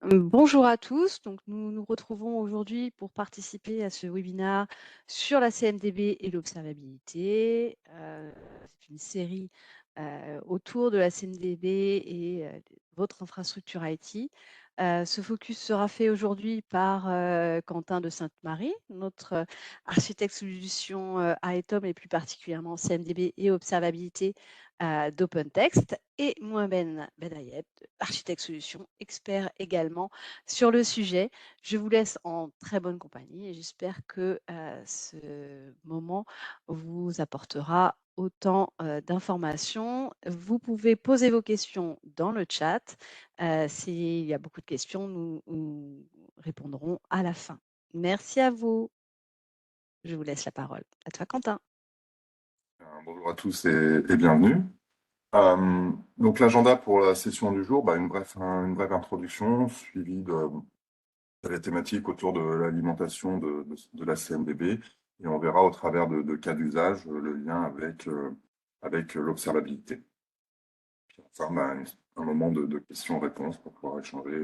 Bonjour à tous. Donc, nous nous retrouvons aujourd'hui pour participer à ce webinaire sur la CMDB et l'observabilité. C'est une série autour de la CMDB et votre infrastructure IT. Ce focus sera fait aujourd'hui par Quentin de Sainte-Marie, notre architecte solution ITOM et plus particulièrement CMDB et observabilité d'OpenText, et moi Ben Benayed, architecte solution, expert également sur le sujet. Je vous laisse en très bonne compagnie et j'espère que ce moment vous apportera autant d'informations. Vous pouvez poser vos questions dans le chat. S'il y a beaucoup de questions, nous répondrons à la fin. Merci à vous. Je vous laisse la parole. À toi, Quentin. Bonjour à tous et bienvenue. Donc l'agenda pour la session du jour, une brève introduction suivie de la thématique autour de l'alimentation de la CMDB, et on verra au travers de cas d'usage le lien avec l'observabilité. Puis enfin, un moment de questions-réponses pour pouvoir échanger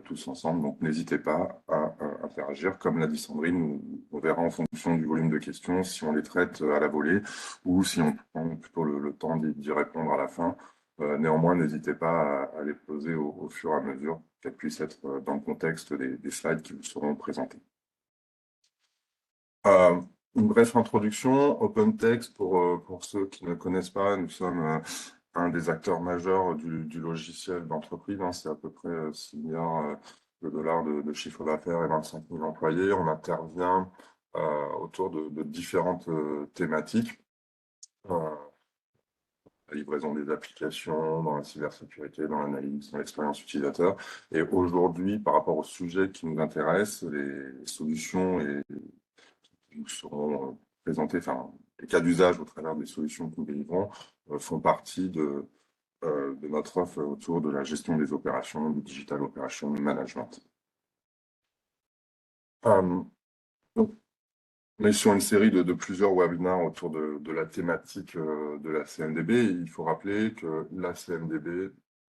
tous ensemble. Donc n'hésitez pas à interagir. Comme l'a dit Sandrine, on verra en fonction du volume de questions si on les traite à la volée ou si on prend plutôt le temps d'y répondre à la fin. Néanmoins, n'hésitez pas à les poser au fur et à mesure qu'elles puissent être dans le contexte des slides qui vous seront présentés. Une brève introduction. OpenText, pour ceux qui ne connaissent pas, nous sommes un des acteurs majeurs du logiciel d'entreprise. C'est à peu près 6 milliards de dollars de chiffre d'affaires et 25 000 employés. On intervient autour de différentes thématiques. La livraison des applications, dans la cybersécurité, dans l'analyse, dans l'expérience utilisateur. Et aujourd'hui, par rapport au sujet qui nous intéresse, les solutions qui nous seront présentées, enfin, les cas d'usage au travers des solutions que nous délivrons, font partie de notre offre autour de la gestion des opérations, du digital operation management. Donc, on est sur une série de plusieurs webinaires autour de la thématique de la CMDB. Il faut rappeler que la CMDB,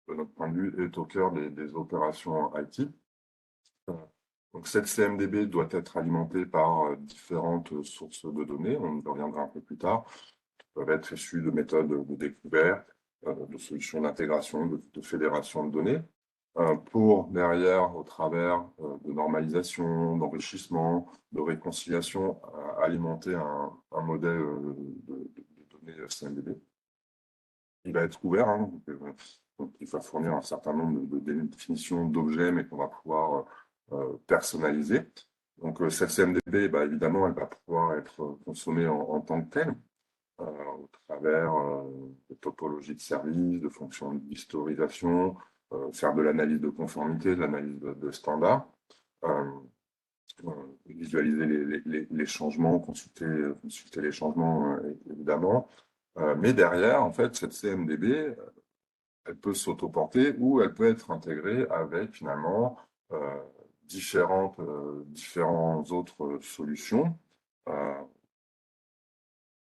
de notre point de vue, est au cœur des opérations IT. Donc, cette CMDB doit être alimentée par différentes sources de données. On y reviendra un peu plus tard. Qui peuvent être issues de méthodes de découverte, de solutions d'intégration, de fédération de données, pour derrière, au travers de normalisation, d'enrichissement, de réconciliation, alimenter un modèle de données CMDB. Il va être ouvert, donc il va fournir un certain nombre de définitions d'objets, mais qu'on va pouvoir personnaliser. Donc cette CMDB, évidemment, elle va pouvoir être consommée en tant que telle, au travers de topologies de services, de fonctions d'historisation, faire de l'analyse de conformité, de l'analyse de standards, visualiser les changements, consulter les changements, évidemment. Mais derrière, en fait, cette CMDB, elle peut s'autoporter ou elle peut être intégrée avec, finalement, différentes autres solutions,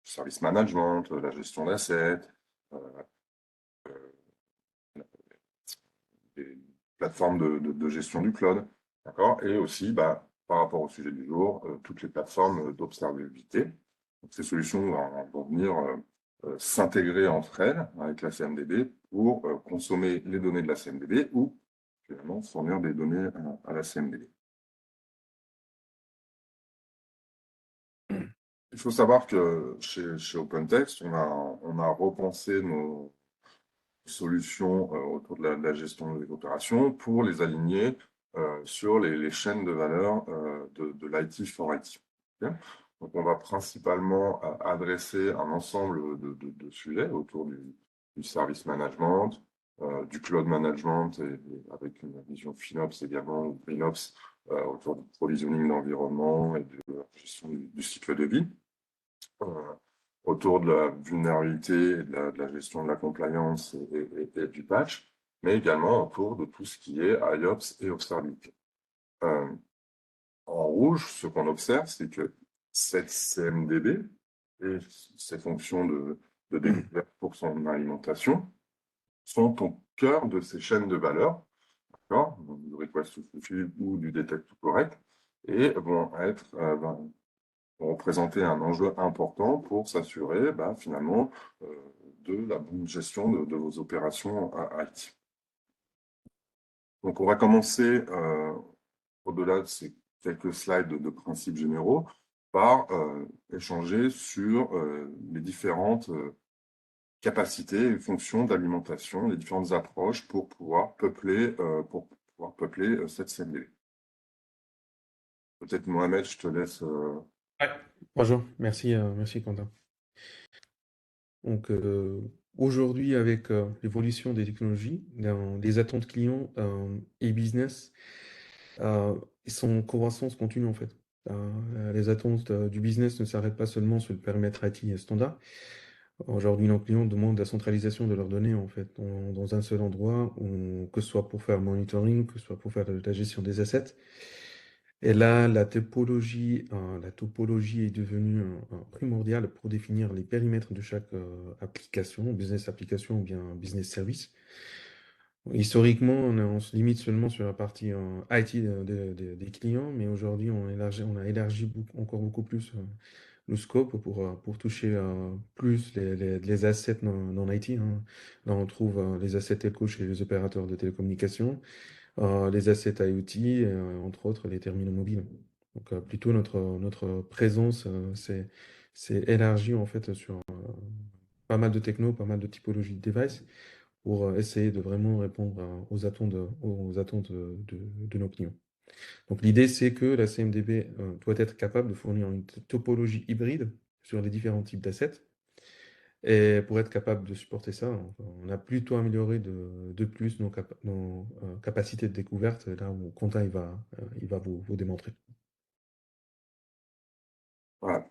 service management, la gestion d'assets, des plateformes de gestion du cloud, d'accord. Et aussi, par rapport au sujet du jour, toutes les plateformes d'observabilité. Donc, ces solutions vont venir s'intégrer entre elles avec la CMDB pour consommer les données de la CMDB ou finalement fournir des données à la CMDB. Il faut savoir que chez OpenText, on a repensé nos solutions autour de la gestion des opérations pour les aligner sur les chaînes de valeur de l'IT for IT. Okay. Donc, on va principalement adresser un ensemble de sujets autour du service management, du cloud management, et avec une vision FinOps également, ou FinOps, autour du provisioning d'environnement et de la gestion du cycle de vie. Autour de la vulnérabilité et de la gestion de la compliance et du patch, mais également autour de tout ce qui est IOPS et observabilité. En rouge, ce qu'on observe, c'est que cette CMDB et ses fonctions de découverte pour son alimentation sont au cœur de ces chaînes de valeur. Vous aurez request fulfilled ou du detect to correct, et vont représenter un enjeu important pour s'assurer finalement de la bonne gestion de vos opérations IT. Donc on va commencer, au-delà de ces quelques slides de principes généraux, par échanger sur les différentes capacités et fonctions d'alimentation, les différentes approches pour pouvoir peupler cette CMDB. Peut-être Mohamed, je te laisse. Ouais. Bonjour, merci Quentin. Donc aujourd'hui, avec l'évolution des technologies, les attentes clients et business, ils sont en croissance continue en fait. Les attentes du business ne s'arrêtent pas seulement sur le périmètre IT standard. Aujourd'hui, nos clients demandent la centralisation de leurs données en fait, dans un seul endroit, que ce soit pour faire le monitoring, que ce soit pour faire la gestion des assets. Et là, la topologie est devenue primordiale pour définir les périmètres de chaque application, business application ou bien business service. Historiquement, on se limite seulement sur la partie IT des clients, mais aujourd'hui, on a élargi encore beaucoup plus le scope pour toucher plus les assets non IT, hein. Là, on trouve les assets telco chez les opérateurs de télécommunications, les assets IoT, entre autres les terminaux mobiles. Donc, plutôt notre présence s'est élargie en fait sur pas mal de techno, pas mal de typologies de devices pour essayer de vraiment répondre aux attentes de nos clients. Donc, l'idée, c'est que la CMDB doit être capable de fournir une topologie hybride sur les différents types d'assets. Et pour être capable de supporter ça, on a plutôt amélioré de plus nos capacités de découverte, là où Quentin il va vous démontrer. Voilà.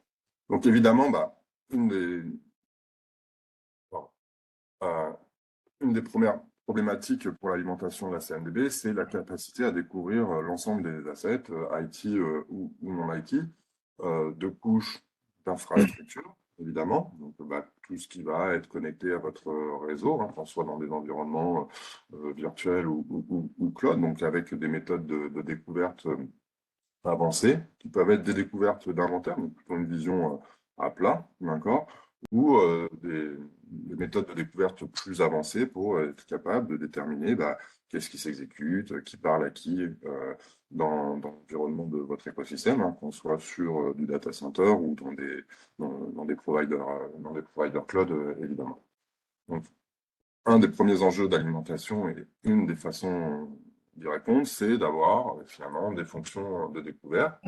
Donc évidemment, une des premières problématiques pour l'alimentation de la CMDB, c'est la capacité à découvrir l'ensemble des assets, IT ou non IT, de couches d'infrastructures, évidemment. Donc, tout ce qui va être connecté à votre réseau, hein, qu'on soit dans des environnements virtuels ou cloud, donc avec des méthodes de découverte avancées, qui peuvent être des découvertes d'inventaire, donc plutôt une vision à plat, d'accord, ou des méthodes de découverte plus avancées pour être capable de déterminer qu'est-ce qui s'exécute, qui parle à qui dans l'environnement de votre écosystème, hein, qu'on soit sur du data center ou dans des providers cloud, évidemment. Donc, un des premiers enjeux d'alimentation et une des façons d'y répondre, c'est d'avoir finalement des fonctions de découverte,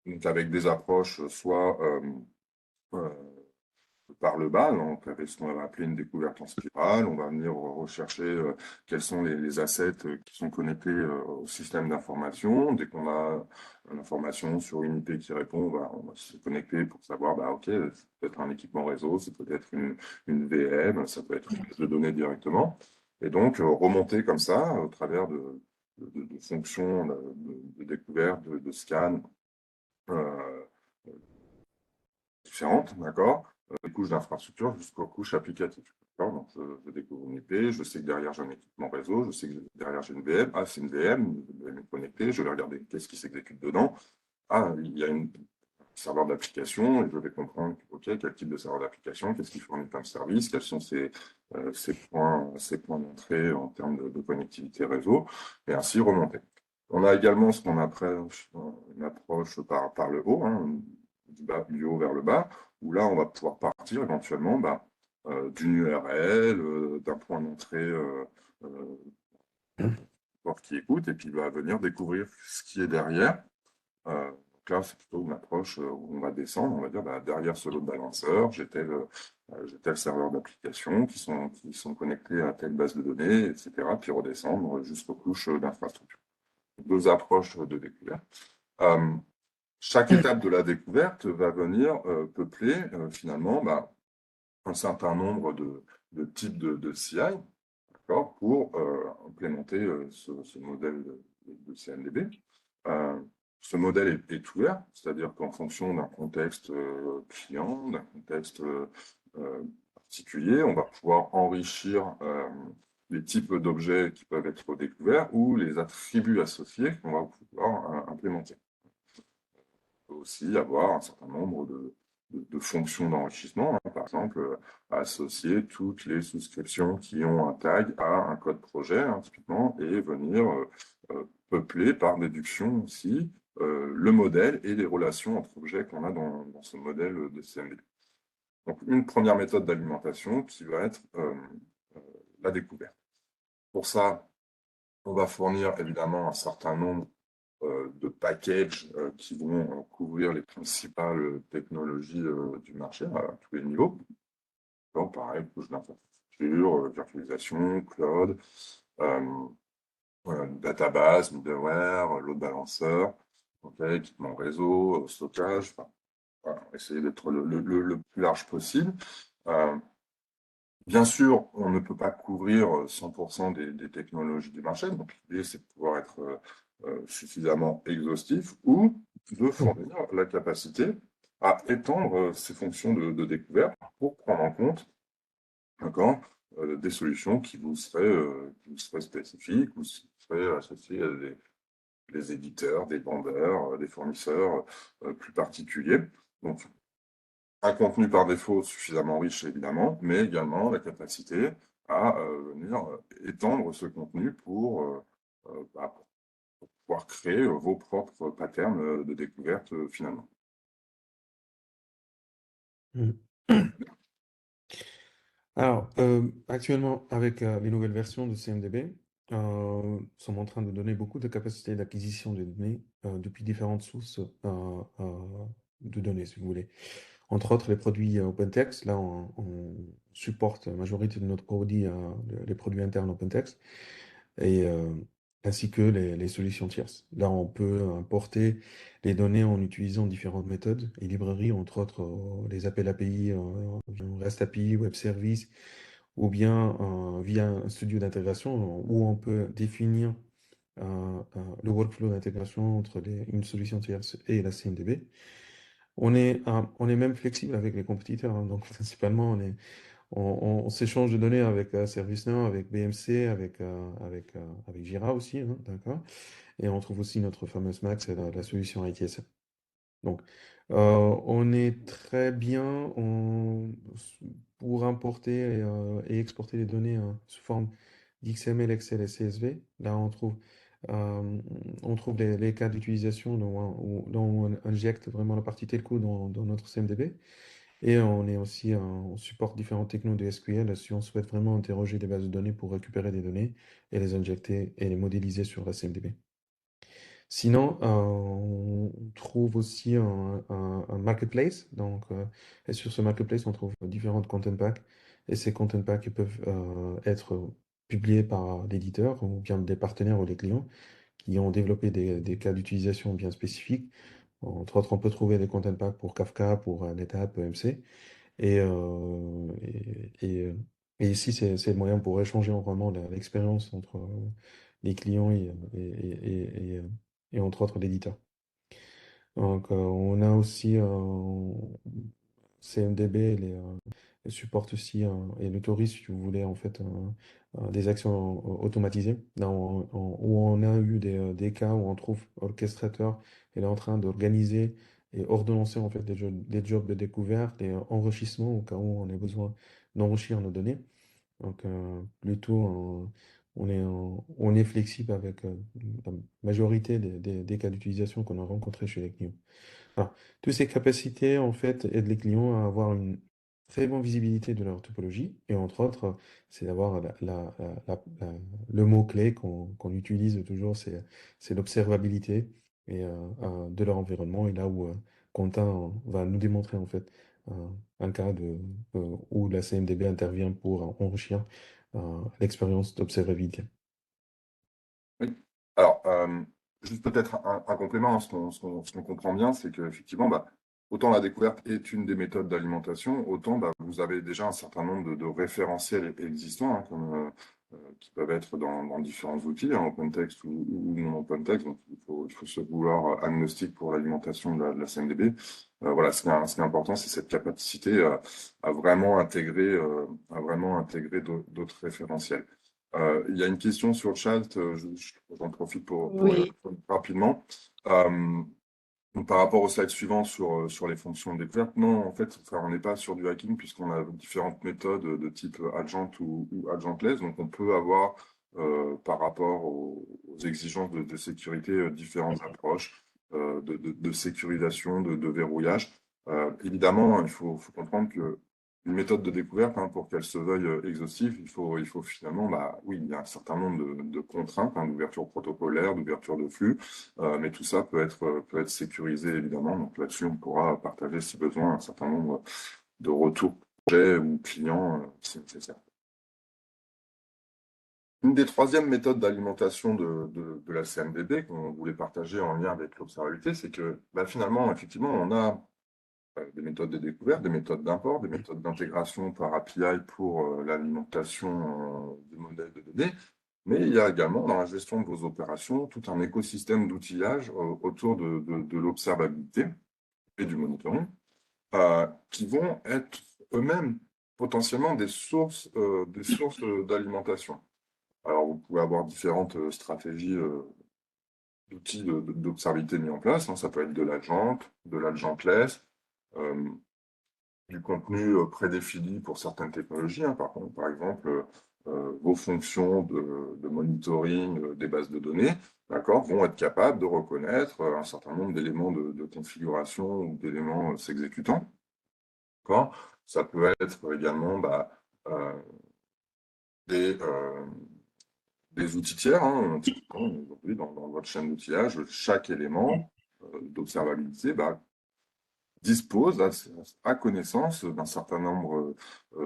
donc avec des approches soit par le bas, donc avec ce qu'on va appeler une découverte en spirale. On va venir rechercher quels sont les assets qui sont connectés au système d'information. Dès qu'on a une information sur une IP qui répond, on va se connecter pour savoir, OK, c'est peut-être un équipement réseau, c'est peut-être une VM, ça peut être une base de données directement. Et donc, remonter comme ça, au travers de fonctions de découverte, de scan différentes, d'accord, des couches d'infrastructure jusqu'aux couches applicatives. Donc, je découvre une IP, je sais que derrière j'ai un équipement réseau, je sais que derrière j'ai une VM. Ah, c'est une VM connectée, je vais regarder qu'est-ce qui s'exécute dedans. Ah, il y a un serveur d'application et je vais comprendre, OK, quel type de serveur d'application, qu'est-ce qu'il fournit comme service, quels sont ses points d'entrée en termes de connectivité réseau, et ainsi remonter. On a également ce qu'on appelle une approche par le haut, hein, du haut vers le bas, où là, on va pouvoir partir éventuellement d'une URL, d'un point d'entrée qui écoute, et puis il va venir découvrir ce qui est derrière. Donc là, c'est plutôt une approche où on va descendre, on va dire derrière ce load balancer, j'ai tel serveur d'application qui sont connectés à telle base de données, etc., puis redescendre jusqu'aux couches d'infrastructure. Deux approches de découverte. Chaque étape de la découverte va venir peupler finalement un certain nombre de types de CI, pour implémenter ce modèle de CMDB. Ce modèle est ouvert, c'est-à-dire qu'en fonction d'un contexte client, d'un contexte particulier, on va pouvoir enrichir les types d'objets qui peuvent être découverts ou les attributs associés qu'on va pouvoir implémenter. On peut aussi avoir un certain nombre de fonctions d'enrichissement, hein. Par exemple, associer toutes les souscriptions qui ont un tag à un code projet, hein, typiquement, et venir peupler par déduction aussi le modèle et les relations entre objets qu'on a dans ce modèle de CMD. Donc, une première méthode d'alimentation qui va être la découverte. Pour ça, on va fournir évidemment un certain nombre de packages qui vont couvrir les principales technologies du marché à tous les niveaux. Donc, pareil, couche d'infrastructure, virtualisation, cloud, database, middleware, load balancer, équipement réseau, stockage, voilà, essayer d'être le plus large possible. Bien sûr, on ne peut pas couvrir 100% des technologies du marché, donc l'idée c'est de pouvoir être suffisamment exhaustif ou de fournir la capacité à étendre ces fonctions de découverte pour prendre en compte des solutions qui vous seraient spécifiques ou qui seraient associées à des éditeurs, des vendeurs, des fournisseurs plus particuliers. Donc, un contenu par défaut suffisamment riche, évidemment, mais également la capacité à venir étendre ce contenu pour pouvoir créer vos propres patterns de découverte finalement. Alors, actuellement, avec les nouvelles versions de CMDB, nous sommes en train de donner beaucoup de capacités d'acquisition de données depuis différentes sources de données, si vous voulez. Entre autres, les produits OpenText. Là, on supporte la majorité de notre produit, les produits internes OpenText, et ainsi que les solutions tierces. Là, on peut importer les données en utilisant différentes méthodes et librairies, entre autres les appels API, REST API, Web Service, ou bien via un studio d'intégration où on peut définir le workflow d'intégration entre une solution tierce et la CMDB. On est même flexible avec les compétiteurs, hein. Donc principalement, on s'échange de données avec ServiceNow, avec BMC, avec Jira aussi, hein, d'accord? Et on trouve aussi notre fameuse Max, la solution ITSM. Donc, on est très bien pour importer et exporter les données sous forme d'XML, Excel et CSV. Là, on trouve les cas d'utilisation où on injecte vraiment la partie telco dans notre CMDB. Et on supporte différentes technos de SQL si on souhaite vraiment interroger des bases de données pour récupérer des données et les injecter et les modéliser sur la CMDB. Sinon, on trouve aussi un marketplace. Donc, et sur ce marketplace, on trouve différentes content packs. Et ces content packs peuvent être publiés par l'éditeur ou bien des partenaires ou des clients qui ont développé des cas d'utilisation bien spécifiques. Entre autres, on peut trouver des content packs pour Kafka, pour NetApp, EMC. Et, euh, et, et, euh, et ici, c'est le moyen pour échanger vraiment l'expérience entre les clients et entre autres l'éditeur. Donc, on a aussi CMDB, elle supporte aussi et l'autorise, si vous voulez, en fait, des actions automatisées. Là, où on a eu des cas où on trouve orchestrateur, il est en train d'organiser et ordonnancer en fait des jobs de découverte et enrichissement au cas où on a besoin d'enrichir nos données. Donc, plutôt, on est flexible avec la majorité des cas d'utilisation qu'on a rencontrés chez les clients. Alors, toutes ces capacités, en fait, aident les clients à avoir une très bonne visibilité de leur topologie. Et entre autres, c'est d'avoir le mot-clé qu'on utilise toujours, c'est l'observabilité de leur environnement. Et là où Quentin va nous démontrer, en fait, un cas où la CMDB intervient pour enrichir l'expérience d'observabilité. Oui. Alors, juste peut-être un complément, ce qu'on comprend bien, c'est qu'effectivement, autant la découverte est une des méthodes d'alimentation, autant vous avez déjà un certain nombre de référentiels existants, hein, qui peuvent être dans différents outils, hein, OpenText ou non OpenText. Donc, il faut se vouloir agnostique pour l'alimentation de la CMDB. Voilà, ce qui est important, c'est cette capacité à vraiment intégrer d'autres référentiels. Il y a une question sur le chat, j'en profite pour y Oui. répondre rapidement. Donc, par rapport au slide suivant sur les fonctions de découverte, non, en fait, enfin, on n'est pas sur du hacking puisqu'on a différentes méthodes de type agent ou agentless. Donc, on peut avoir, par rapport aux exigences de sécurité, différentes approches de sécurisation, de verrouillage. Évidemment, il faut comprendre que une méthode de découverte, hein, pour qu'elle se veuille exhaustive, il faut finalement, bah, oui, il y a un certain nombre de contraintes, hein, d'ouverture protocolaire, d'ouverture de flux. Mais tout ça peut être sécurisé, évidemment. Donc là-dessus, on pourra partager, si besoin, un certain nombre de retours projet ou clients, si nécessaire. Une des troisièmes méthodes d'alimentation de la CMDB qu'on voulait partager en lien avec l'observabilité, c'est que bah, finalement, effectivement, on a des méthodes de découverte, des méthodes d'import, des méthodes d'intégration par API pour l'alimentation des modèles de données. Mais il y a également dans la gestion de vos opérations tout un écosystème d'outillage autour de l'observabilité et du monitoring qui vont être eux-mêmes potentiellement des sources d'alimentation. Alors, vous pouvez avoir différentes stratégies d'outils d'observabilité mis en place, hein. Ça peut être de l'agent, de l'agentless, euh, du contenu prédéfini pour certaines technologies, hein. Par exemple, vos fonctions de monitoring des bases de données, d'accord, vont être capables de reconnaître un certain nombre d'éléments de configuration ou d'éléments s'exécutant. D'accord. Ça peut être également bah, euh, des, euh, des outils tiers, hein. Typiquement, aujourd'hui, dans votre chaîne d'outillage, chaque élément d'observabilité bah, dispose à connaissance d'un certain nombre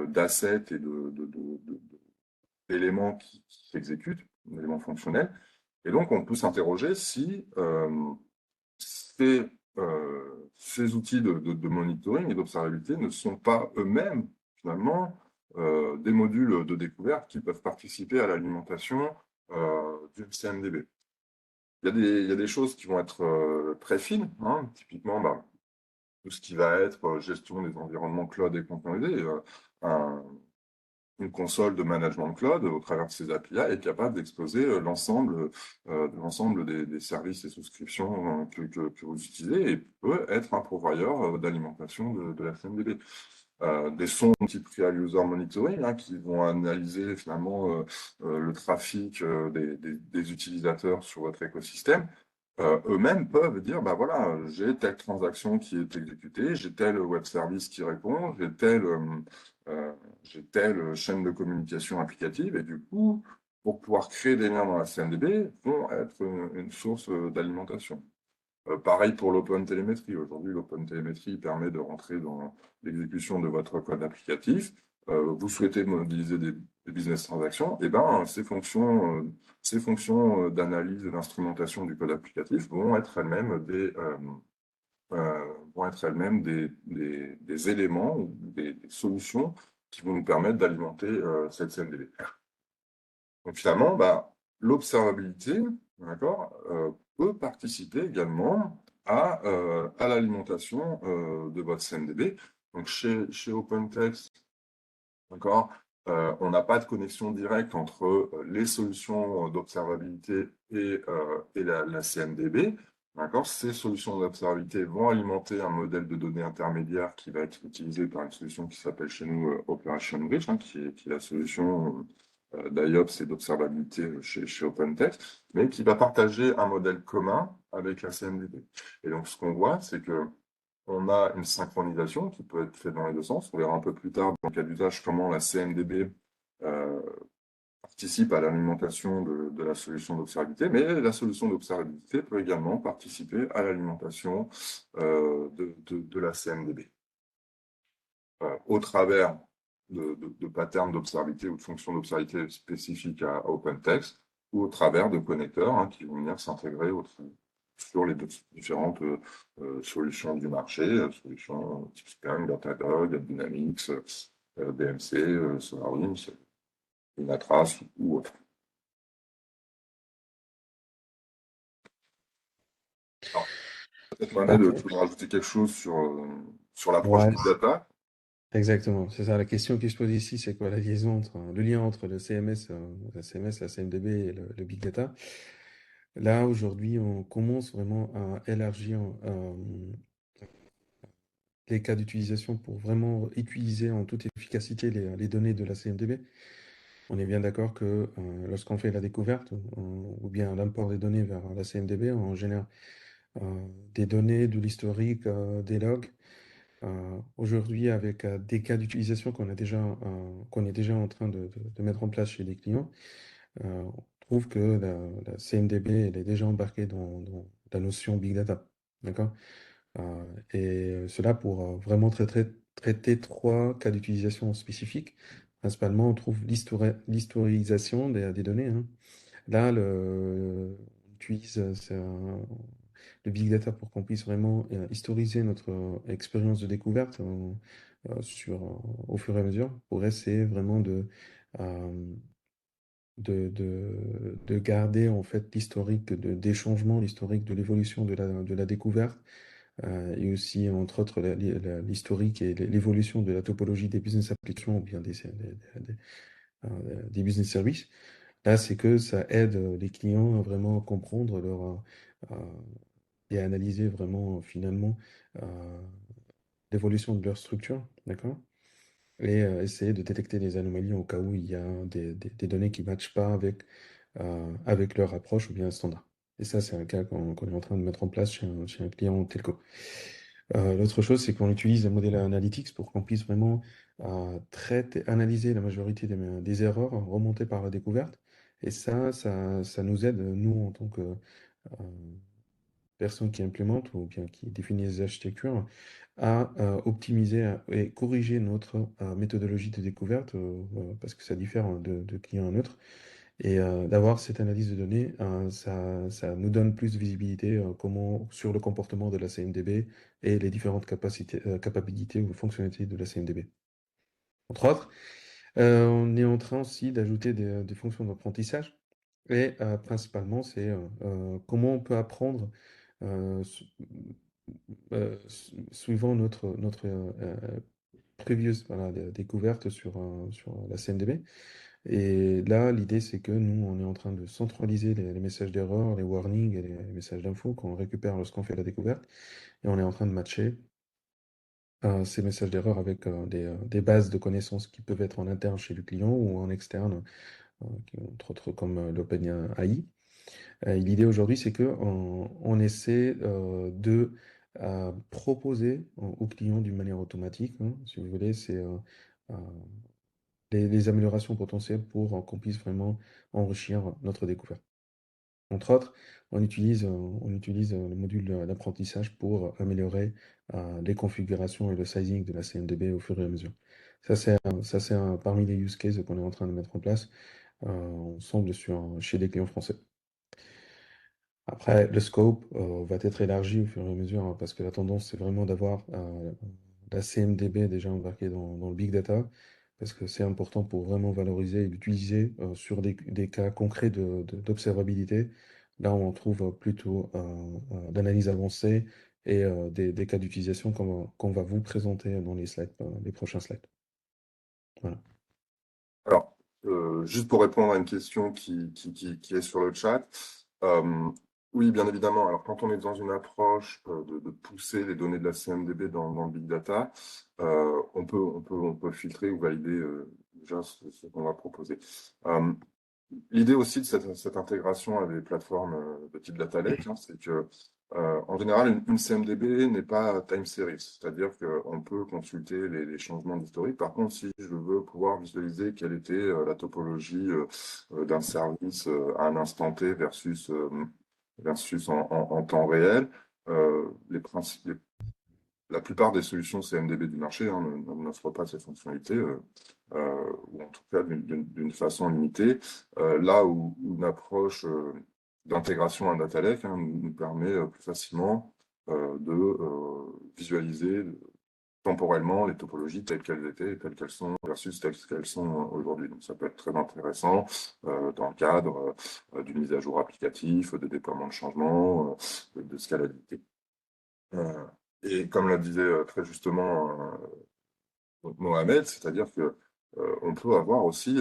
d'assets et d'éléments qui s'exécutent, d'éléments fonctionnels. Et donc, on peut s'interroger si ces outils de monitoring et d'observabilité ne sont pas eux-mêmes, finalement, des modules de découverte qui peuvent participer à l'alimentation d'une CMDB. Il y a des choses qui vont être très fines, hein. Typiquement, bah, tout ce qui va être gestion des environnements cloud et containerisés. Une console de management cloud, au travers de ses API, est capable d'exposer l'ensemble des services et souscriptions que vous utilisez et peut être un pourvoyeur d'alimentation de la CMDB. Des sons type Real User Monitoring, hein, qui vont analyser finalement le trafic des utilisateurs sur votre écosystème. Eux-mêmes peuvent dire, bah voilà, j'ai telle transaction qui est exécutée, j'ai tel web service qui répond, euh, j'ai telle chaîne de communication applicative, et du coup, pour pouvoir créer des liens dans la CMDB, vont être une source d'alimentation. Pareil pour l'OpenTelemetry. Aujourd'hui, l'OpenTelemetry permet de rentrer dans l'exécution de votre code applicatif. Vous souhaitez modéliser des business transactions, et ben, ces fonctions d'analyse et d'instrumentation du code applicatif vont être elles-mêmes des éléments ou des solutions qui vont nous permettre d'alimenter cette CMDB. Donc finalement, bah, l'observabilité, d'accord, peut participer également à l'alimentation de votre CMDB. Donc chez OpenText, d'accord, on n'a pas de connexion directe entre les solutions d'observabilité et la CMDB. D'accord, ces solutions d'observabilité vont alimenter un modèle de données intermédiaire qui va être utilisé par une solution qui s'appelle chez nous Operation Bridge, hein, qui est la solution d'IOPS et d'observabilité chez OpenText, mais qui va partager un modèle commun avec la CMDB. Et donc, ce qu'on voit, c'est que on a une synchronisation qui peut être faite dans les deux sens. On verra un peu plus tard, dans le cas d'usage, comment la CMDB euh, participe à l'alimentation de la solution d'observabilité, mais la solution d'observabilité peut également participer à l'alimentation de la CMDB. Au travers de patterns d'observabilité ou de fonctions d'observabilité spécifiques à OpenText, ou au travers de connecteurs, hein, qui vont venir s'intégrer sur les différentes solutions du marché, solutions type Splunk, Datadog, Dynamics, BMC, SolarWinds, Dynatrace ou autre. Alors, peut-être Mohamed, Ok. tu voudrais rajouter quelque chose sur l'approche Ouais, Big Data? Exactement, c'est ça. La question qui se pose ici, c'est quoi la liaison le lien entre le CMS, la CMS, la CMDB et le Big Data. Là, aujourd'hui, on commence vraiment à élargir les cas d'utilisation pour vraiment utiliser en toute efficacité les données de la CMDB. On est bien d'accord que lorsqu'on fait la découverte ou bien l'import des données vers la CMDB, on génère des données, de l'historique, des logs. Aujourd'hui, avec des cas d'utilisation qu'on est déjà en train de mettre en place chez les clients, on trouve que la CMDB elle est déjà embarquée dans la notion Big Data. D'accord? Et cela pour vraiment traiter trois cas d'utilisation spécifiques. Principalement, on trouve l'historisation des données, hein. Là, on utilise le big data pour qu'on puisse vraiment historiser notre expérience de découverte au fur et à mesure pour essayer vraiment euh, de garder en fait l'historique des changements, l'historique de l'évolution de la découverte et aussi entre autres l'historique et l'évolution de la topologie des business applications ou bien des business services. Là, c'est que ça aide les clients à vraiment comprendre et à analyser vraiment finalement euh, l'évolution de leur structure, d'accord? Et essayer de détecter des anomalies au cas où il y a des données qui ne matchent pas avec leur approche ou bien un standard. Et ça, c'est un cas qu'on est en train de mettre en place chez un client telco. L'autre chose, c'est qu'on utilise un modèle analytics pour qu'on puisse vraiment analyser la majorité des erreurs remontées par la découverte. Et ça nous aide, nous, en tant que personnes qui implémentent ou bien qui définissent les architectures, à optimiser et corriger notre méthodologie de découverte, parce que ça diffère de client à un autre. Et d'avoir cette analyse de données, ça nous donne plus de visibilité sur le comportement de la CMDB et les différentes capacités ou fonctionnalités de la CMDB. Entre autres, on est en train aussi d'ajouter des fonctions d'apprentissage. Et principalement, c'est comment on peut apprendre suivant notre previous voilà, découverte sur la CMDB. Et là, l'idée, c'est que nous, on est en train de centraliser les messages d'erreur, les warnings et les messages d'info qu'on récupère lorsqu'on fait la découverte. Et on est en train de matcher ces messages d'erreur avec des bases de connaissances qui peuvent être en interne chez le client ou en externe, entre autres comme l'OpenAI. L'idée aujourd'hui, c'est que on essaie de proposer aux clients d'une manière automatique, hein, si vous voulez, c'est euh, les améliorations potentielles pour qu'on puisse vraiment enrichir notre découverte. Entre autres, on utilise le module d'apprentissage pour améliorer les configurations et le sizing de la CMDB au fur et à mesure. Ça, c'est parmi les use cases qu'on est en train de mettre en place ensemble chez des clients français. Après, le scope va être élargi au fur et à mesure hein, parce que la tendance, c'est vraiment d'avoir la CMDB déjà embarquée dans le big data parce que c'est important pour vraiment valoriser et l'utiliser sur des cas concrets d'observabilité. Là, on trouve plutôt d'analyse avancée et des cas d'utilisation qu'on va vous présenter dans les slides, les prochains slides. Voilà. Alors, juste pour répondre à une question qui est sur le chat, euh, oui, bien évidemment. Alors, quand on est dans une approche de pousser les données de la CMDB dans le big data, on peut filtrer ou valider déjà ce qu'on va proposer. L'idée aussi de cette intégration avec des plateformes de type Data Lake, hein, c'est que en général, une CMDB n'est pas time series, c'est-à-dire qu'on peut consulter les changements d'historique. Par contre, si je veux pouvoir visualiser quelle était la topologie d'un service à un instant T versus en temps réel, la plupart des solutions CMDB du marché hein, n'offrent pas cette fonctionnalité, ou en tout cas d'une façon limitée. Là où une approche d'intégration à Data Lake hein, nous permet plus facilement de visualiser temporellement les topologies telles qu'elles étaient, telles qu'elles sont, versus telles qu'elles sont aujourd'hui. Donc ça peut être très intéressant dans le cadre d'une mise à jour applicatif, de déploiement de changement, de scalabilité. Et comme l'a disait très justement Mohamed, c'est-à-dire que on peut avoir aussi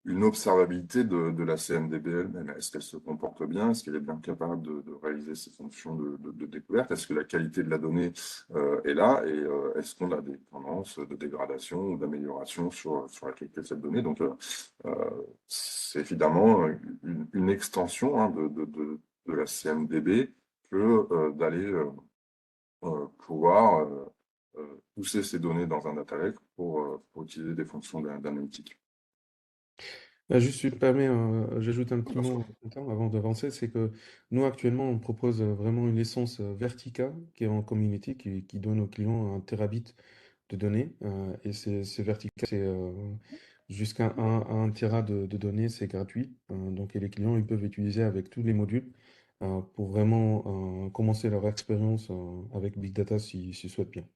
une observabilité de la CMDB elle-même. Est-ce qu'elle se comporte bien? Est-ce qu'elle est bien capable de réaliser ses fonctions de découverte? Est-ce que la qualité de la donnée est là? Et est-ce qu'on a des tendances de dégradation ou d'amélioration sur la qualité de cette donnée? Donc, c'est évidemment une extension hein, de la CMDB que d'aller pouvoir pousser ces données dans un data lake pour utiliser des fonctions d'analytique. Juste, si tu me permets, j'ajoute un petit Bien sûr. mot avant d'avancer, c'est que nous, actuellement, on propose vraiment une licence Vertica qui est en community, qui donne aux clients un terabit de données. Et c'est Vertica, c'est jusqu'à un téra de données, c'est gratuit. Donc, et les clients, ils peuvent utiliser avec tous les modules pour vraiment commencer leur expérience avec Big Data s'ils souhaitent bien.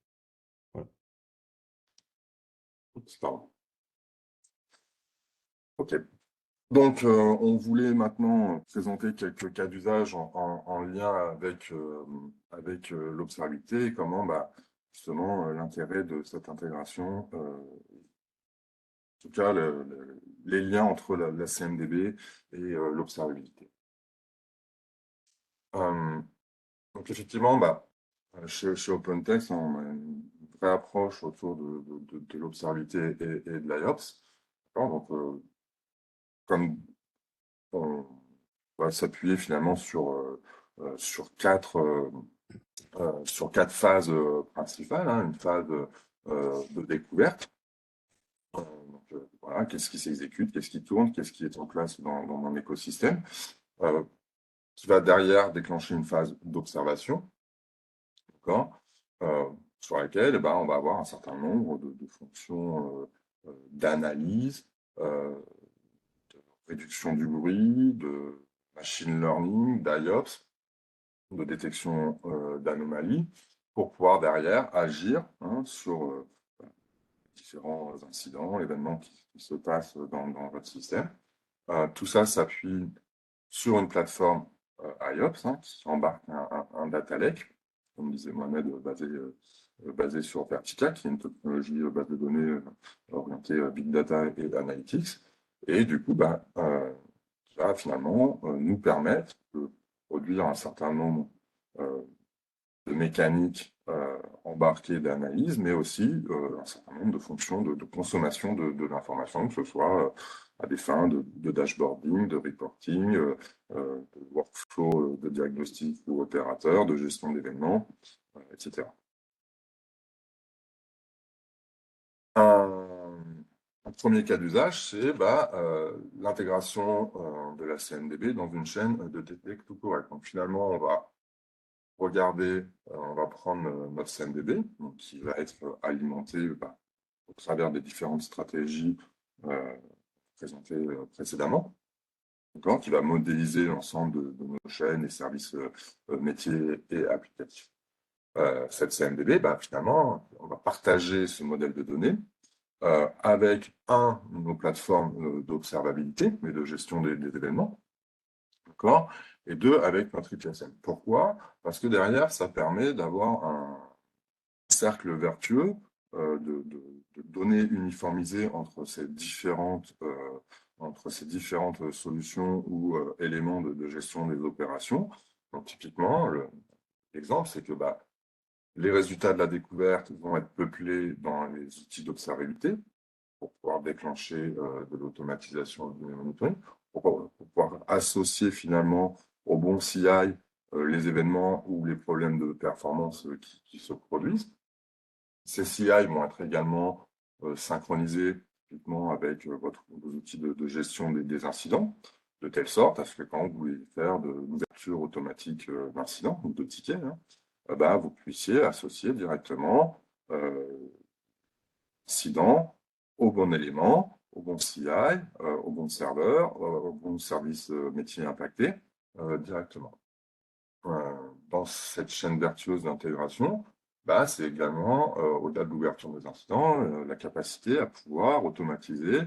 Voilà. Pardon. OK. Donc, on voulait maintenant présenter quelques cas d'usage en lien avec l'observabilité et comment justement l'intérêt de cette intégration, en tout cas les liens entre la CMDB et l'observabilité. Donc effectivement, chez OpenText, on a une vraie approche autour de l'observabilité et de l'IOPS. Donc, comme on va s'appuyer finalement sur quatre phases principales, hein, une phase de découverte. Donc, voilà, qu'est-ce qui s'exécute, qu'est-ce qui tourne, qu'est-ce qui est en place dans mon écosystème, qui va derrière déclencher une phase d'observation, d'accord, sur laquelle on va avoir un certain nombre de fonctions d'analyse, de réduction du bruit, de machine learning, d'IOPS, de détection d'anomalies, pour pouvoir derrière agir hein, sur différents incidents, événements qui se passent dans votre système. Tout ça s'appuie sur une plateforme IOPS hein, qui embarque un data lake, comme disait Mohamed, basé sur Vertica, qui est une technologie base de données orientée Big Data et Analytics. Et du coup, qui va finalement nous permettre de produire un certain nombre de mécaniques embarquées d'analyse, mais aussi un certain nombre de fonctions de consommation de l'information, que ce soit à des fins de dashboarding, de reporting, de workflow de diagnostic ou opérateur, de gestion d'événements, etc. Un premier cas d'usage, c'est l'intégration de la CMDB dans une chaîne de Detect to Correct. Donc finalement, on va regarder, on va prendre notre CMDB, donc, qui va être alimenté au travers des différentes stratégies présentées précédemment, qui va modéliser l'ensemble de nos chaînes et services métiers et applicatifs. Cette CMDB, finalement, on va partager ce modèle de données avec nos plateformes d'observabilité et de gestion des événements, d'accord, et deux, avec notre ITSM. Pourquoi? Parce que derrière, ça permet d'avoir un cercle vertueux de données uniformisées entre ces différentes solutions ou éléments de gestion des opérations. Donc, typiquement, l'exemple, c'est que les résultats de la découverte vont être peuplés dans les outils d'observabilité pour pouvoir déclencher de l'automatisation du monitoring, pour pouvoir associer finalement au bon CI les événements ou les problèmes de performance qui se produisent. Ces CI vont être également synchronisés typiquement avec vos outils de gestion des incidents, de telle sorte à ce que quand vous voulez faire de l'ouverture automatique d'incidents ou de tickets, vous puissiez associer directement incident au bon élément, au bon CI, au bon serveur, au bon service métier impacté directement. Dans cette chaîne vertueuse d'intégration, c'est également, au-delà de l'ouverture des incidents, la capacité à pouvoir automatiser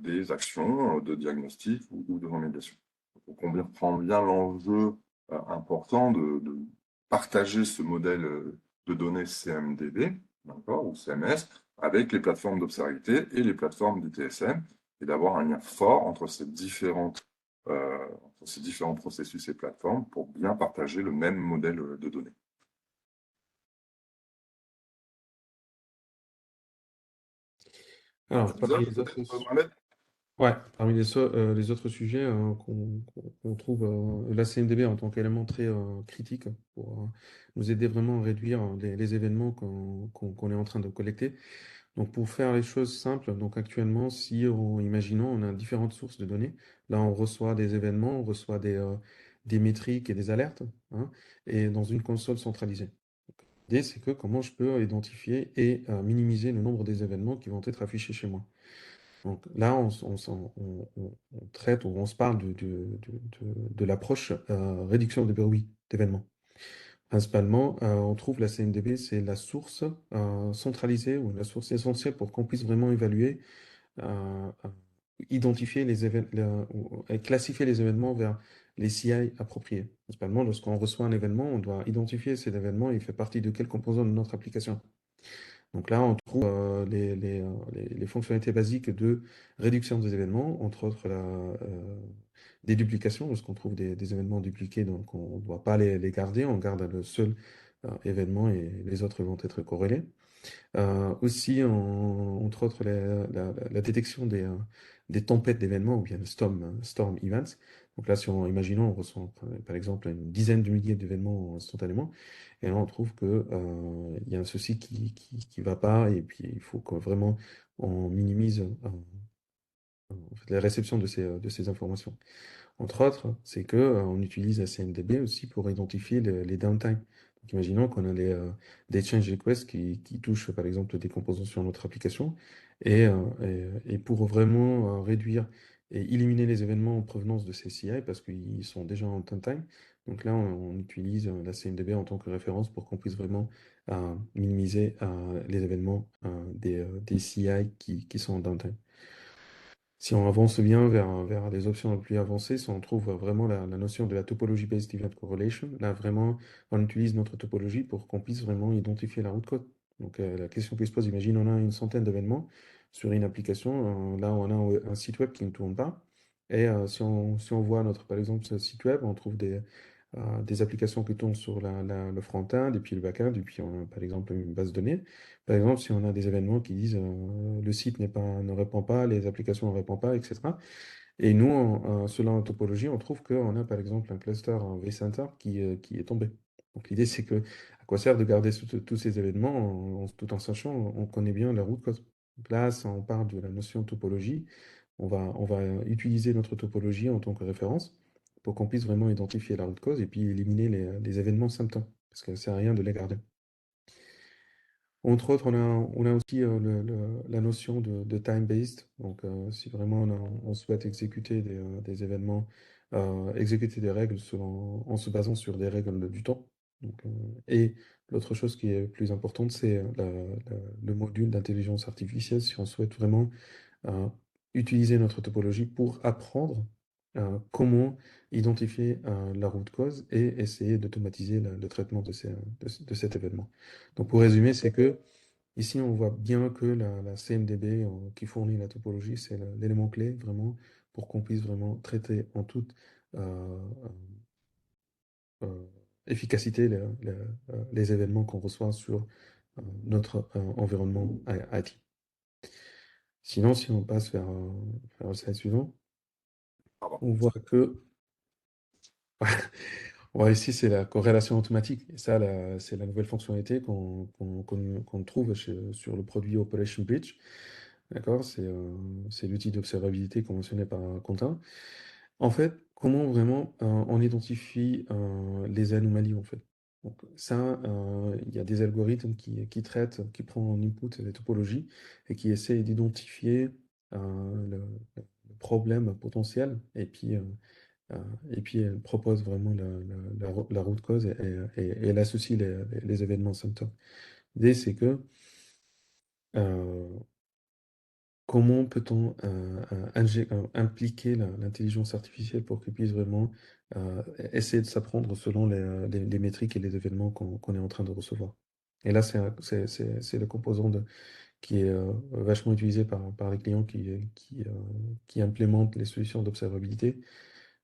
des actions de diagnostic ou de remédiation. Donc, on comprend bien l'enjeu important de partager ce modèle de données CMDB d'accord, ou CMS, avec les plateformes d'observabilité et les plateformes d'ITSM, et d'avoir un lien fort entre ces différents processus et plateformes pour bien partager le même modèle de données. Alors, parmi les autres, Mohamed? ouais, parmi les autres sujets qu'on trouve, la CMDB en tant qu'élément très critique pour nous aider vraiment à réduire les événements qu'on est en train de collecter. Donc, pour faire les choses simples, donc actuellement, si imaginons, on a différentes sources de données. Là, on reçoit des événements, on reçoit des métriques et des alertes, hein, et dans une console centralisée. L'idée, c'est que comment je peux identifier et minimiser le nombre des événements qui vont être affichés chez moi. Donc là, on traite ou on se parle de l'approche réduction des bruits d'événements. Principalement, on trouve la CMDB, c'est la source centralisée ou la source essentielle pour qu'on puisse vraiment évaluer, identifier les événements, et classifier les événements vers les CI appropriés. Principalement, lorsqu'on reçoit un événement, on doit identifier cet événement et il fait partie de quel composant de notre application. Donc là, on trouve les fonctionnalités basiques de réduction des événements, entre autres des duplications, lorsqu'on trouve des événements dupliqués, donc on ne doit pas les garder, on garde le seul événement et les autres vont être corrélés. Aussi, entre autres, la détection des tempêtes d'événements, ou bien le storm events. Donc là, imaginons, on reçoit par exemple une dizaine de milliers d'événements instantanément, et là, on trouve que il y a un souci qui va pas, et puis il faut que vraiment on minimise en fait, la réception de ces informations. Entre autres, c'est que on utilise la CMDB aussi pour identifier les downtime. Donc, imaginons qu'on a des change requests qui touchent par exemple des composants sur notre application et pour vraiment réduire et éliminer les événements en provenance de ces CI parce qu'ils sont déjà en downtime. Donc là, on utilise la CMDB en tant que référence pour qu'on puisse vraiment minimiser les événements des CI qui sont en downtime. Si on avance bien vers des options les plus avancées, si on trouve vraiment la notion de la topology-based event correlation, là vraiment, on utilise notre topologie pour qu'on puisse vraiment identifier la route code. Donc la question qui se pose, imagine, on a une centaine d'événements sur une application, là on a un site web qui ne tourne pas, et si on voit par exemple, ce site web, on trouve des applications qui tournent sur le front-end, et puis le back-end, et puis on a par exemple une base de données. Par exemple, si on a des événements qui disent le site ne répond pas, les applications ne répondent pas, etc. Et nous, selon la topologie, on trouve qu'on a par exemple un cluster en vCenter qui est tombé. Donc l'idée, c'est que à quoi sert de garder tous ces événements tout en sachant, on connaît bien la route cause. Donc là, si on parle de la notion de topologie, on va utiliser notre topologie en tant que référence pour qu'on puisse vraiment identifier la route cause et puis éliminer les événements symptômes, parce que ça sert à rien de les garder. Entre autres, on a aussi la notion de time-based. Donc, si vraiment on souhaite exécuter des événements, exécuter des règles en se basant sur des règles du temps. Donc, et l'autre chose qui est plus importante, c'est le module d'intelligence artificielle. Si on souhaite vraiment euh, utiliser notre topologie pour apprendre comment identifier la route cause et essayer d'automatiser le traitement de cet événement. Donc, pour résumer, c'est que ici, on voit bien que la CMDB qui fournit la topologie, c'est l'élément clé vraiment pour qu'on puisse vraiment traiter en toute euh, euh, efficacité les événements qu'on reçoit sur notre environnement IT. Sinon, si on passe vers le slide suivant, Pardon. on voit que ici, c'est la corrélation automatique. Et ça, c'est la nouvelle fonctionnalité qu'on trouve sur le produit Operation Bridge. D'accord? C'est l'outil d'observabilité qu'on mentionnait par Quentin. En fait, comment vraiment on identifie les anomalies, en fait? Donc ça, il y a des algorithmes qui traitent, qui prennent en input des topologies et qui essayent d'identifier le problème potentiel euh, et puis elle propose vraiment la route cause et elle associe les événements symptômes. L'idée, c'est que euh, comment peut-on impliquer l'intelligence artificielle pour qu'elle puisse vraiment essayer de s'apprendre selon les métriques et les événements qu'on est en train de recevoir. Et là, c'est le composant qui est vachement utilisé par les clients qui implémentent les solutions d'observabilité.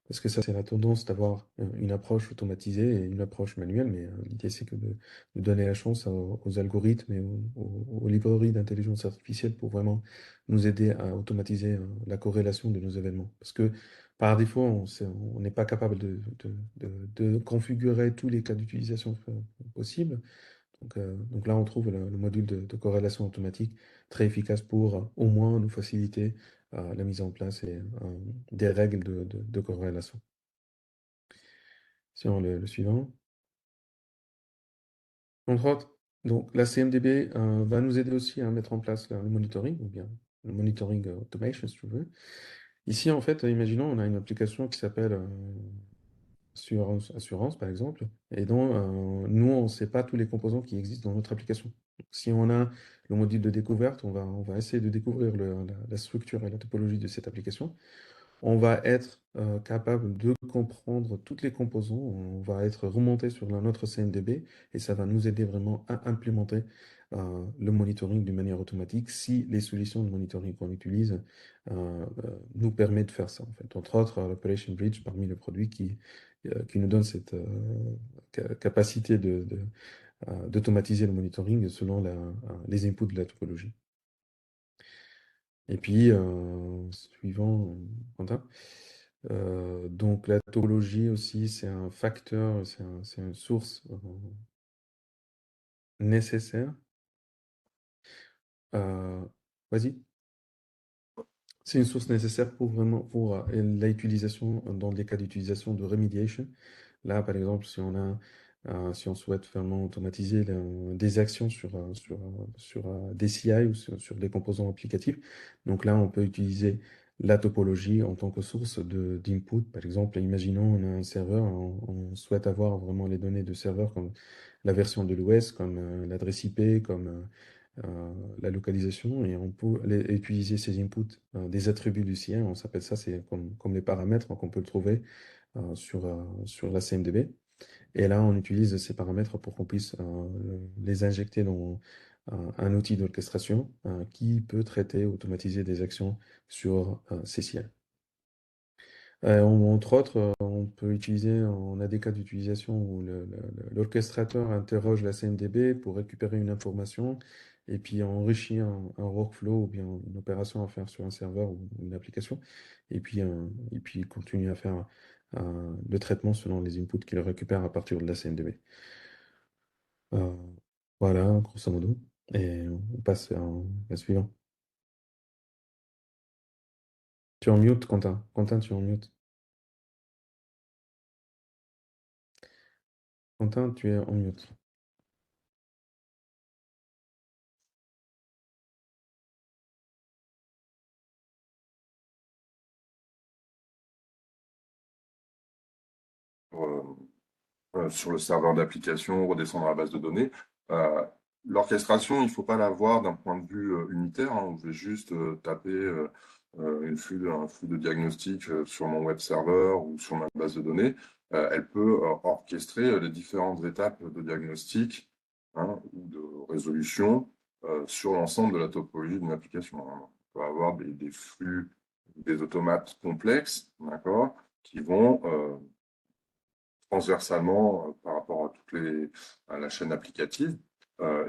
Parce que ça, c'est la tendance d'avoir une approche automatisée et une approche manuelle, mais l'idée, c'est de donner la chance aux algorithmes et aux librairies d'intelligence artificielle pour vraiment nous aider à automatiser la corrélation de nos événements. Parce que par défaut, on n'est pas capable de configurer tous les cas d'utilisation possibles. Donc là, on trouve le module de corrélation automatique très efficace pour au moins nous faciliter la mise en place des règles de corrélation. Sinon, le suivant. Entre autres, donc la CMDB va nous aider aussi à mettre en place le monitoring, ou bien le monitoring automation, si tu veux. Ici, en fait, imaginons, on a une application qui s'appelle Assurance, par exemple, et dont nous, on ne sait pas tous les composants qui existent dans notre application. Si on a le module de découverte, on va essayer de découvrir la structure et la topologie de cette application. On va être capable de comprendre toutes les composants, on va être remonté sur notre CMDB et ça va nous aider vraiment à implémenter le monitoring d'une manière automatique si les solutions de monitoring qu'on utilise nous permettent de faire ça. En fait. Entre autres, l'Operation Bridge parmi les produits qui nous donne cette capacité d'automatiser le monitoring selon les inputs de la topologie. Et puis, suivant, Quentin. Donc la topologie aussi, c'est un facteur, c'est une source nécessaire. Vas-y. C'est une source nécessaire pour vraiment pour l'utilisation dans des cas d'utilisation de remediation. Là, par exemple, si on souhaite vraiment automatiser des actions sur des CI ou sur des composants applicatifs, donc là, on peut utiliser la topologie en tant que source d'input. Par exemple, imaginons on a un serveur, on souhaite avoir vraiment les données de serveur comme la version de l'OS, comme l'adresse IP, comme la localisation, et on peut utiliser ces inputs, des attributs du CI, on s'appelle ça, c'est comme les paramètres qu'on peut le trouver sur la CMDB. Et là, on utilise ces paramètres pour qu'on puisse les injecter dans un outil d'orchestration qui peut traiter, automatiser des actions sur ces CI. Entre autres, on peut utiliser, on a des cas d'utilisation où l'orchestrateur interroge la CMDB pour récupérer une information et puis enrichir un workflow ou bien une opération à faire sur un serveur ou une application, et puis continuer à faire le traitement selon les inputs qu'il récupère à partir de la CMDB. Euh, voilà, grosso modo. Et on passe à suivant. Tu es en mute, Quentin. Quentin, tu es en mute. Quentin, tu es en mute. Sur le serveur d'application, redescendre à la base de données. L'orchestration, il ne faut pas la voir d'un point de vue unitaire, hein, où je vais juste taper un flux de diagnostic sur mon web serveur ou sur ma base de données. Elle peut orchestrer les différentes étapes de diagnostic, hein, ou de résolution sur l'ensemble de la topologie d'une application. Hein. On peut avoir des flux, des automates complexes, d'accord, qui vont transversalement par rapport à la chaîne applicative,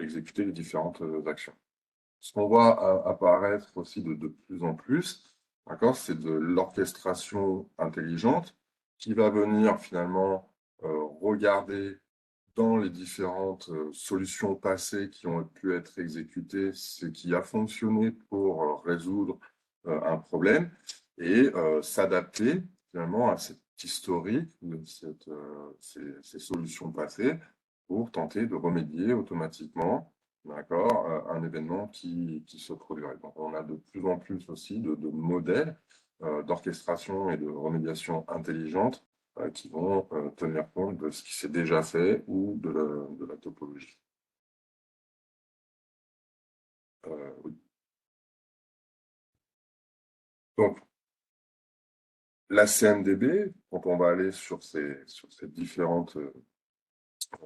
exécuter les différentes actions. Ce qu'on voit apparaître aussi de plus en plus, d'accord, c'est de l'orchestration intelligente qui va venir finalement regarder dans les différentes solutions passées qui ont pu être exécutées ce qui a fonctionné pour résoudre un problème et s'adapter finalement à cette historique de ces solutions passées pour tenter de remédier automatiquement, d'accord, un événement qui se produirait. Donc, on a de plus en plus aussi de modèles d'orchestration et de remédiation intelligente qui vont tenir compte de ce qui s'est déjà fait ou de la topologie. Oui. Donc, la CMDB, quand on va aller sur ces différentes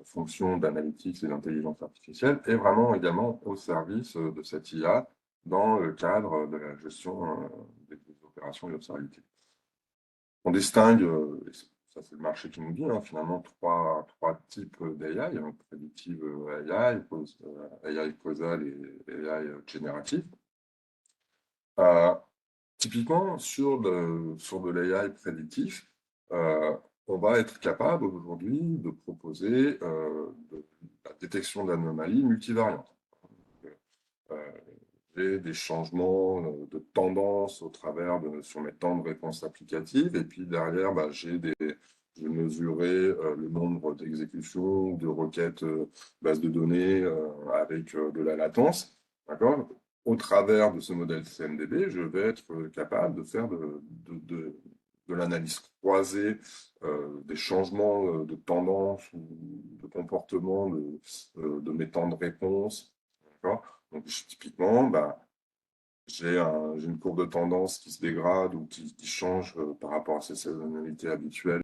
fonction d'analytics et d'intelligence artificielle est vraiment également au service de cette IA dans le cadre de la gestion des opérations d'observabilité. On distingue, et ça c'est le marché qui nous dit, finalement, trois types d'AI, prédictive AI, AI causal et AI générative. Typiquement, sur de l'AI prédictif, on va être capable aujourd'hui de proposer la détection d'anomalies multivariantes. J'ai des changements de tendance au travers sur mes temps de réponse applicative, et puis derrière, je vais mesurer le nombre d'exécutions ou de requêtes base de données avec de la latence. D'accord ? Au travers de ce modèle CMDB, je vais être capable de faire de l'analyse croisée des changements de tendance ou de comportement de mes temps de réponse. D'accord ? Donc, typiquement, j'ai une courbe de tendance qui se dégrade ou qui change par rapport à ces saisonnalités habituelles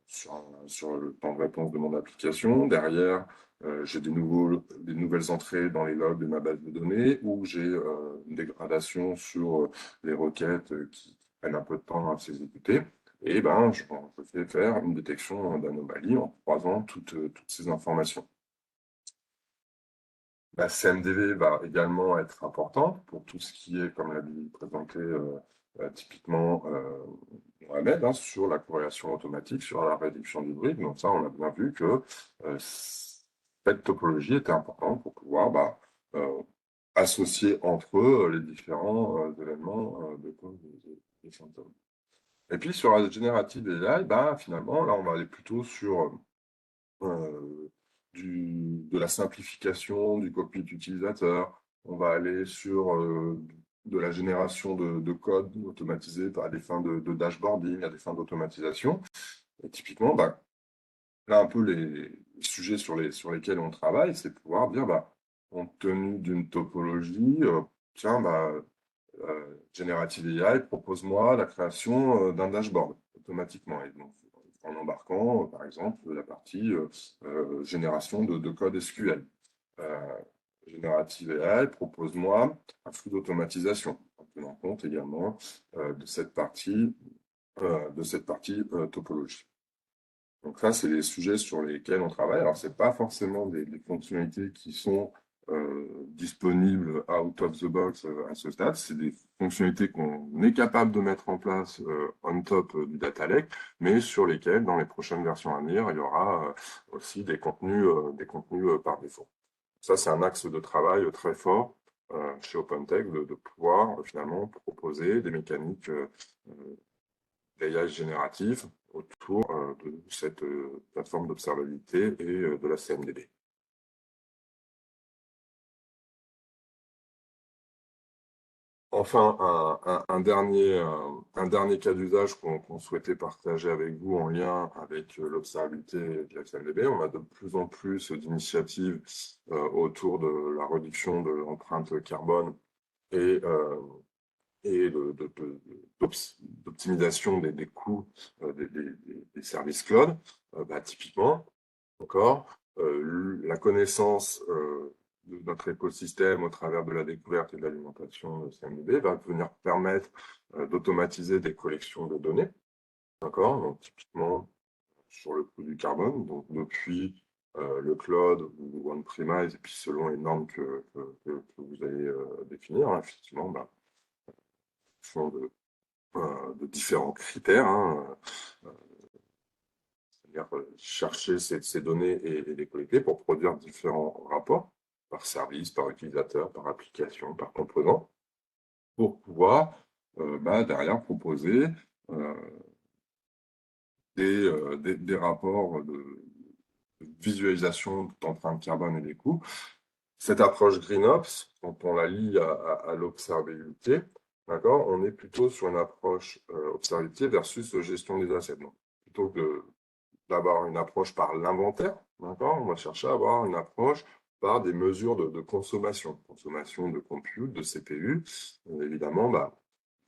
sur le temps de réponse de mon application. Derrière, j'ai des nouvelles entrées dans les logs de ma base de données, ou j'ai une dégradation sur les requêtes qui prennent un peu de temps à s'exécuter. Et je vais faire une détection d'anomalies en croisant toutes ces informations. La CMDB va également être importante pour tout ce qui est, comme l'a présenté typiquement Mohamed, sur la corrélation automatique, sur la réduction du bruit. Donc ça, on a bien vu que cette topologie était importante pour pouvoir associer entre eux les différents éléments de cause des symptômes. Et puis sur la générative AI, finalement, là, on va aller plutôt sur de la simplification du cockpit utilisateur. On va aller sur de la génération de code automatisé à des fins de dashboarding, à des fins d'automatisation. Et typiquement, là, un peu les sujets sur lesquels on travaille, c'est pouvoir dire, compte tenu d'une topologie, Generative AI, propose-moi la création d'un dashboard automatiquement. Et donc, en embarquant, par exemple, la partie génération de code SQL. Generative AI, propose-moi un flux d'automatisation, en tenant compte également de cette partie topologie. Donc ça, c'est les sujets sur lesquels on travaille. Alors, ce n'est pas forcément des fonctionnalités qui sont disponibles out of the box à ce stade. C'est des fonctionnalités qu'on est capable de mettre en place on top du data lake, mais sur lesquelles, dans les prochaines versions à venir, il y aura aussi des contenus par défaut. Ça, c'est un axe de travail très fort chez OpenText de pouvoir finalement proposer des mécaniques d'AI générative autour de cette plateforme d'observabilité et de la CMDB. Enfin, un dernier cas d'usage qu'on souhaitait partager avec vous en lien avec l'observabilité de la CMDB. On a de plus en plus d'initiatives autour de la réduction de l'empreinte carbone et d'optimisation des coûts des services cloud. Typiquement, encore, la connaissance de notre écosystème au travers de la découverte et de l'alimentation de CMDB va venir permettre d'automatiser des collections de données. D'accord ? Donc, typiquement, sur le coût du carbone, donc depuis le cloud ou on-premise, et puis selon les normes que vous allez définir, effectivement, font de différents critères, c'est-à-dire chercher ces données et les collecter pour produire différents rapports par service, par utilisateur, par application, par composant, pour pouvoir derrière proposer des rapports de visualisation d'empreinte carbone et des coûts. Cette approche GreenOps, quand on la lie à l'observabilité, d'accord, on est plutôt sur une approche observabilité versus gestion des assets. Donc, plutôt que d'avoir une approche par l'inventaire, d'accord, on va chercher à avoir une approche par des mesures de consommation de compute, de CPU. Évidemment, il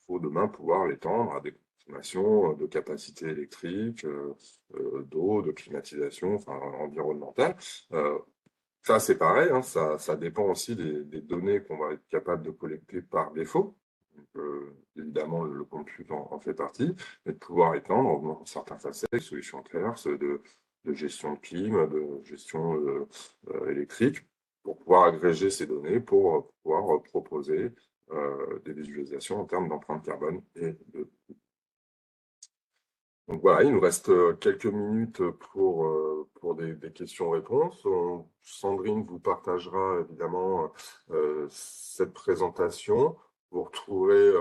faut demain pouvoir l'étendre à des consommation, de capacité électrique, d'eau, de climatisation, enfin environnementale. Ça, c'est pareil, hein, ça dépend aussi des données qu'on va être capable de collecter par défaut. Donc, évidemment, le compute en fait partie, mais de pouvoir étendre dans certains facettes, des solutions tierces de gestion de clim, de gestion électrique, pour pouvoir agréger ces données, pour pouvoir proposer des visualisations en termes d'empreinte carbone et de. Donc voilà, il nous reste quelques minutes pour des questions-réponses. Sandrine vous partagera évidemment cette présentation. Vous retrouverez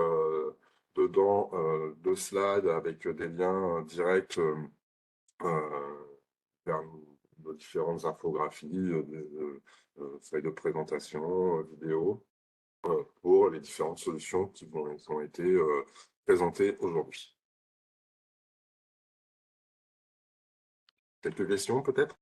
dedans 2 slides avec des liens directs vers nos différentes infographies, feuilles de présentation, vidéos, pour les différentes solutions qui ont été présentées aujourd'hui. Quelques questions peut-être?